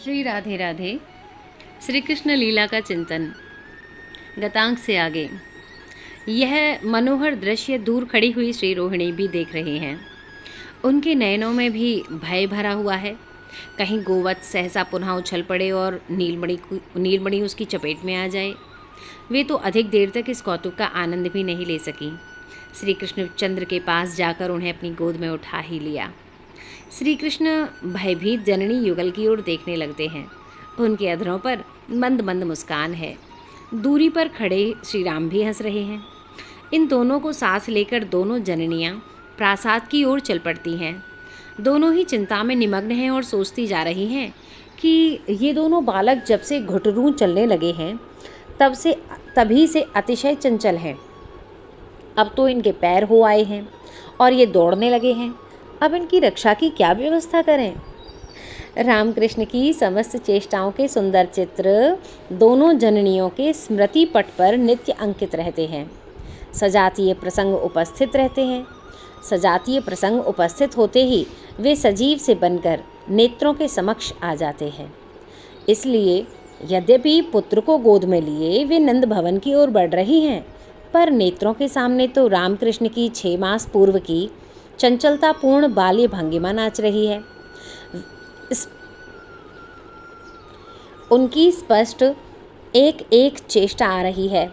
श्री राधे राधे। श्री कृष्ण लीला का चिंतन गतांक से आगे। यह मनोहर दृश्य दूर खड़ी हुई श्री रोहिणी भी देख रही हैं। उनके नयनों में भी भय भरा हुआ है। कहीं गोवत्स सहसा पुनः उछल पड़े और नीलमणि उसकी चपेट में आ जाए। वे तो अधिक देर तक इस कौतुक का आनंद भी नहीं ले सकी। श्री कृष्ण चंद्र के पास जाकर उन्हें अपनी गोद में उठा ही लिया। श्री कृष्ण भयभीत जननी युगल की ओर देखने लगते हैं। उनके अधरों पर मंद मंद मुस्कान है। दूरी पर खड़े श्री राम भी हंस रहे हैं। इन दोनों को साथ लेकर दोनों जननियां प्रासाद की ओर चल पड़ती हैं। दोनों ही चिंता में निमग्न हैं और सोचती जा रही हैं कि ये दोनों बालक जब से घुटरू चलने लगे हैं तभी से अतिशय चंचल हैं। अब तो इनके पैर हो आए हैं और ये दौड़ने लगे हैं। अब इनकी रक्षा की क्या व्यवस्था करें। रामकृष्ण की समस्त चेष्टाओं के सुंदर चित्र दोनों जननियों के स्मृति पट पर नित्य अंकित रहते हैं। सजातीय प्रसंग उपस्थित रहते हैं। सजातीय प्रसंग उपस्थित होते ही वे सजीव से बनकर नेत्रों के समक्ष आ जाते हैं। इसलिए यद्यपि पुत्र को गोद में लिए वे नंद भवन की ओर बढ़ रही हैं, पर नेत्रों के सामने तो रामकृष्ण की 6 मास पूर्व की चंचलतापूर्ण बाल्य भंगिमा नाच रही है। उनकी स्पष्ट एक एक चेष्टा आ रही है।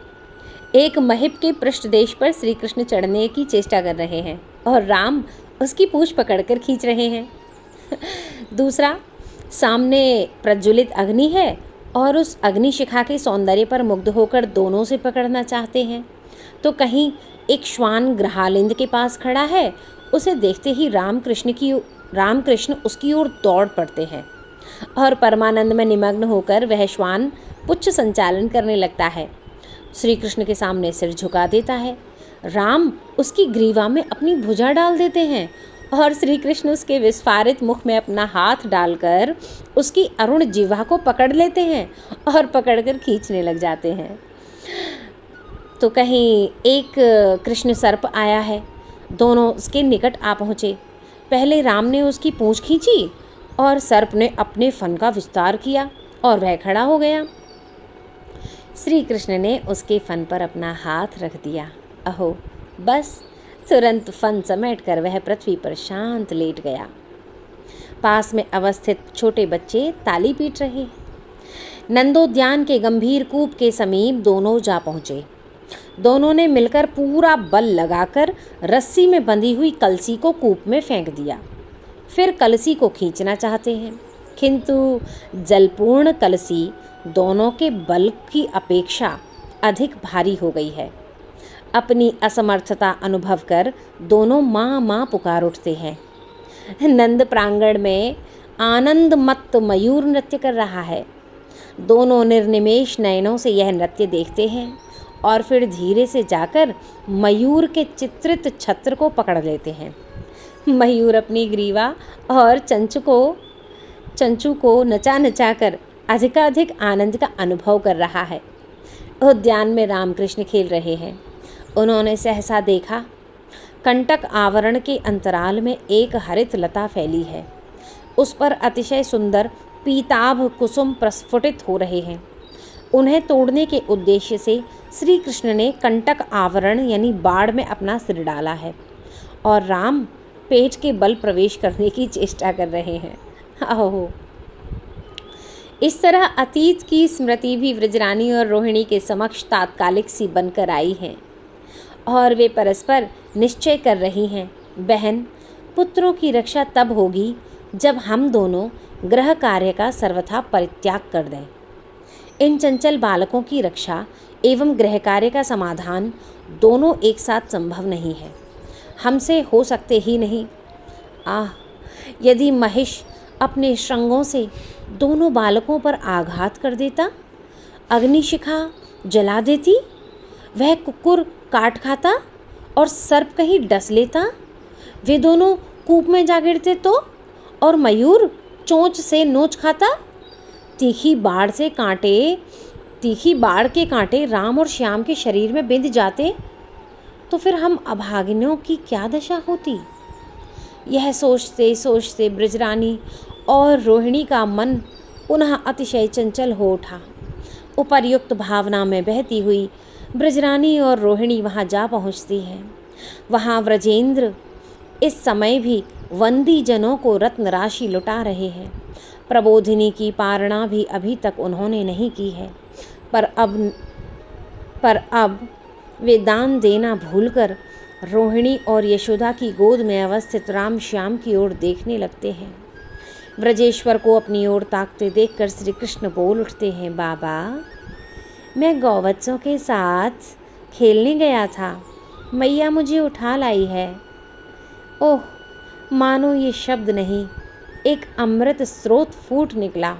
एक महिप के पृष्ठदेश पर श्री कृष्ण चढ़ने की चेष्टा कर रहे हैं और राम उसकी पूंछ पकड़कर खींच रहे हैं। दूसरा, सामने प्रज्वलित अग्नि है और उस अग्निशिखा के सौंदर्य पर मुग्ध होकर दोनों से पकड़ना चाहते हैं। तो कहीं एक श्वान ग्रहालिंद के पास खड़ा है। उसे देखते ही रामकृष्ण उसकी ओर दौड़ पड़ते हैं और परमानंद में निमग्न होकर वह श्वान पुच्छ संचालन करने लगता है। श्री कृष्ण के सामने सिर झुका देता है। राम उसकी ग्रीवा में अपनी भुजा डाल देते हैं और श्री कृष्ण उसके विस्फारित मुख में अपना हाथ डालकर उसकी अरुण जिह्वा को पकड़ लेते हैं और पकड़कर खींचने लग जाते हैं। तो कहीं एक कृष्ण सर्प आया है। दोनों उसके निकट आ पहुँचे। पहले राम ने उसकी पूंछ खींची और सर्प ने अपने फन का विस्तार किया और वह खड़ा हो गया। श्री कृष्ण ने उसके फन पर अपना हाथ रख दिया। अहो बस तुरंत फन समेटकर वह पृथ्वी पर शांत लेट गया। पास में अवस्थित छोटे बच्चे ताली पीट रहे। नंदोद्यान के गंभीर कूप के समीप दोनों जा पहुँचे। दोनों ने मिलकर पूरा बल लगाकर रस्सी में बंधी हुई कलसी को कूप में फेंक दिया। फिर कलसी को खींचना चाहते हैं, किंतु जलपूर्ण कलसी दोनों के बल की अपेक्षा अधिक भारी हो गई है। अपनी असमर्थता अनुभव कर दोनों माँ माँ पुकार उठते हैं। नंद प्रांगण में आनंद मत्त मयूर नृत्य कर रहा है। दोनों निर्निमेष नयनों से यह नृत्य देखते हैं और फिर धीरे से जाकर मयूर के चित्रित छत्र को पकड़ लेते हैं। मयूर अपनी ग्रीवा और चंचू को नचा नचा कर अधिकाधिक आनंद का अनुभव कर रहा है। उद्यान में रामकृष्ण खेल रहे हैं। उन्होंने सहसा देखा, कंटक आवरण के अंतराल में एक हरित लता फैली है। उस पर अतिशय सुंदर पीताभ कुसुम प्रस्फुटित हो रहे हैं। उन्हें तोड़ने के उद्देश्य से श्री कृष्ण ने कंटक आवरण यानी बाड़ में अपना सिर डाला है और राम पेट के बल प्रवेश करने की चेष्टा कर रहे हैं। आहो, इस तरह अतीत की स्मृति भी व्रजरानी और रोहिणी के समक्ष तात्कालिक सी बनकर आई है और वे परस्पर निश्चय कर रही हैं, बहन, पुत्रों की रक्षा तब होगी जब हम दोनों गृह कार्य का सर्वथा परित्याग कर दें। इन चंचल बालकों की रक्षा एवं गृह कार्य का समाधान दोनों एक साथ संभव नहीं है, हमसे हो सकते ही नहीं। यदि महिष अपने श्रृंगों से दोनों बालकों पर आघात कर देता, अग्निशिखा जला देती, वह कुकुर काट खाता और सर्प कहीं डस लेता, वे दोनों कूप में जा गिरते तो, और मयूर चोंच से नोच खाता, तीखी बाढ़ के कांटे राम और श्याम के शरीर में बिंध जाते, तो फिर हम अभागिनों की क्या दशा होती। यह सोचते सोचते ब्रजरानी और रोहिणी का मन पुनः अतिशय चंचल हो उठा। उपर्युक्त भावना में बहती हुई ब्रजरानी और रोहिणी वहां जा पहुंचती है। वहां व्रजेंद्र इस समय भी वंदी जनों को रत्न राशि लुटा रहे हैं। प्रबोधिनी की पारणा भी अभी तक उन्होंने नहीं की है, पर अब वे दान देना भूलकर रोहिणी और यशोदा की गोद में अवस्थित राम श्याम की ओर देखने लगते हैं। ब्रजेश्वर को अपनी ओर ताकते देखकर श्री कृष्ण बोल उठते हैं, बाबा, मैं गौवत्सों के साथ खेलने गया था, मैया मुझे उठा लाई है। ओह, मानो ये शब्द नहीं, एक अमृत स्रोत फूट निकला।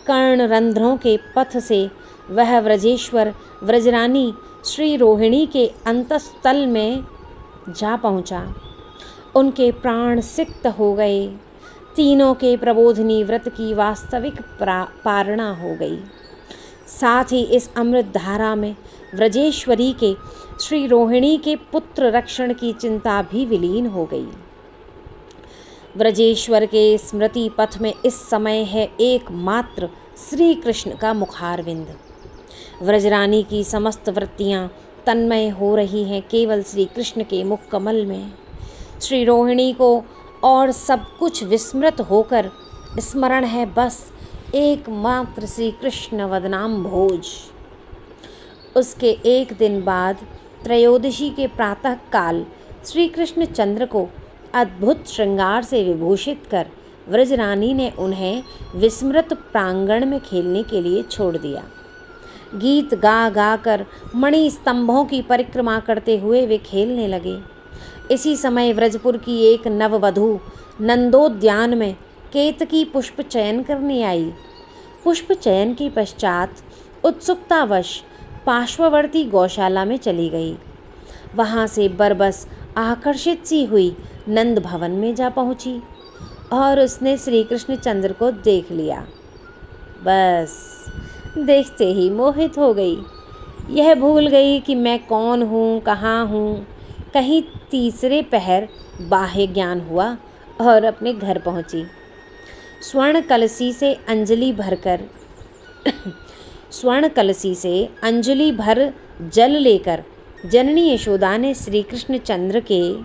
कर्ण रंध्रों के पथ से वह व्रजेश्वर व्रजरानी श्री रोहिणी के अंतस्तल में जा पहुंचा। उनके प्राण सिक्त हो गए। तीनों के प्रबोधिनी व्रत की वास्तविक पारणा हो गई। साथ ही इस अमृत धारा में व्रजेश्वरी के श्री रोहिणी के पुत्र रक्षण की चिंता भी विलीन हो गई। व्रजेश्वर के स्मृति पथ में इस समय है एकमात्र श्री कृष्ण का मुखारविंद। व्रजरानी की समस्त वृत्तियां तन्मय हो रही हैं केवल श्री कृष्ण के मुख कमल में। श्री रोहिणी को और सब कुछ विस्मृत होकर स्मरण है बस एकमात्र श्री कृष्ण वदनाम भोज। उसके एक दिन बाद त्रयोदशी के प्रातः काल श्री कृष्ण चंद्र को अद्भुत श्रृंगार से विभूषित कर व्रजरानी ने उन्हें विस्मृत प्रांगण में खेलने के लिए छोड़ दिया। गीत गा गा कर मणि स्तंभों की परिक्रमा करते हुए वे खेलने लगे। इसी समय व्रजपुर की एक नववधू नंदोद्यान में केतकी पुष्प चयन करने आई। पुष्प चयन के पश्चात उत्सुकतावश पार्श्ववर्ती गौशाला में चली गई। वहां से बरबस आकर्षित सी हुई नंद भवन में जा पहुंची और उसने श्री कृष्ण चंद्र को देख लिया। बस देखते ही मोहित हो गई। यह भूल गई कि मैं कौन हूँ, कहाँ हूँ। कहीं तीसरे पहर बाह्य ज्ञान हुआ और अपने घर पहुँची। स्वर्ण कलसी से अंजलि भर जल लेकर जननी यशोदा ने श्री कृष्ण चंद्र के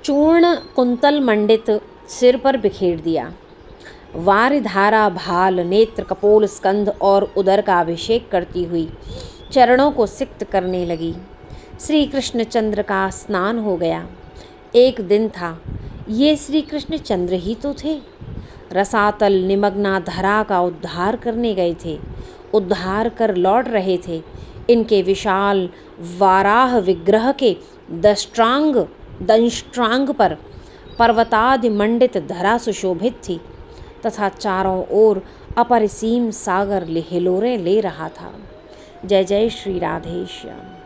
चूर्ण कुंतल मंडित सिर पर बिखेर दिया। वारिधारा भाल नेत्र कपोल स्कंध और उदर का अभिषेक करती हुई चरणों को सिक्त करने लगी। श्री कृष्ण चंद्र का स्नान हो गया। एक दिन था, ये श्री कृष्ण चंद्र ही तो थे। रसातल निमग्ना धरा का उद्धार करने गए थे, उद्धार कर लौट रहे थे। इनके विशाल वाराह विग्रह के दंष्ट्रांग पर पर्वतादि मंडित धरा सुशोभित थी तथा चारों ओर अपरिसीम सागर हिलोरें ले रहा था। जय जय श्री राधेश्याम।